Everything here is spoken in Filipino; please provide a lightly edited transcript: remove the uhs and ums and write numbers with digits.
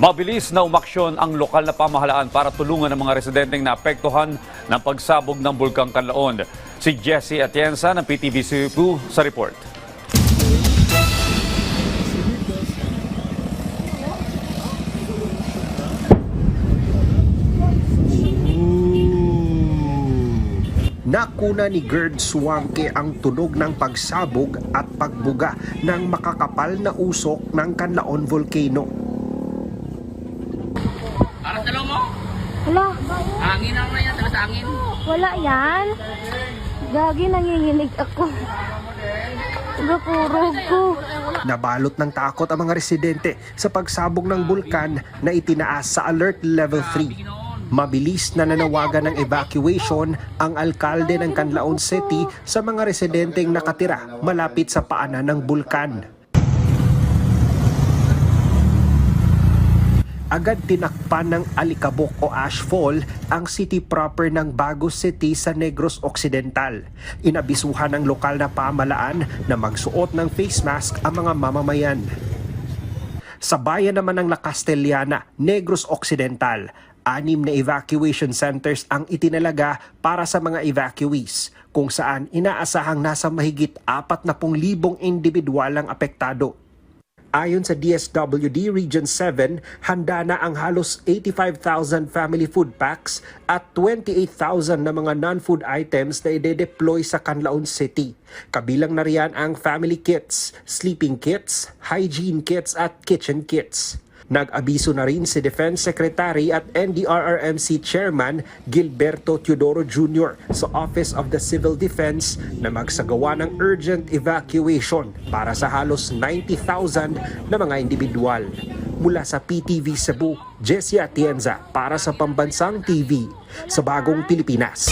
Mabilis na umaksyon ang lokal na pamahalaan para tulungan ang mga residenteng naapektuhan ng pagsabog ng Bulkang Kanlaon. Si Jessie Atienza ng PTV Cebu sa report. Nakuna ni Gerd Suwangke ang tunog ng pagsabog at pagbuga ng makakapal na usok ng Kanlaon Volcano. Aras dalaw mo? Hala, Hangin lang na yan, talas hangin. wala yan. Gagi, nanginginig ako. Gapurog ko. Nabalot ng takot ang mga residente sa pagsabog ng bulkan na itinaas sa Alert Level 3. Mabilis na nanawagan ng evacuation ang alkalde ng Canlaon City sa mga residenteng nakatira malapit sa paanan ng bulkan. Agad tinakpan ng alikabok o ashfall ang city proper ng Bagos City sa Negros Occidental. Inabisuhan ng lokal na pamahalaan na magsuot ng face mask ang mga mamamayan. Sa bayan naman ng La Castellana, Negros Occidental, 6 na evacuation centers ang itinalaga para sa mga evacuees, kung saan inaasahang nasa mahigit 40,000 individual ang apektado. Ayon sa DSWD Region 7, handa na ang halos 85,000 family food packs at 28,000 na mga non-food items na ide-deploy sa Canlaon City. Kabilang na riyan ang family kits, sleeping kits, hygiene kits at kitchen kits. Nag-abiso na rin si Defense Secretary at NDRRMC Chairman Gilberto Teodoro Jr. sa Office of the Civil Defense na magsagawa ng urgent evacuation para sa halos 90,000 na mga individual. Mula sa PTV Cebu, Jessie Atienza para sa Pambansang TV sa Bagong Pilipinas.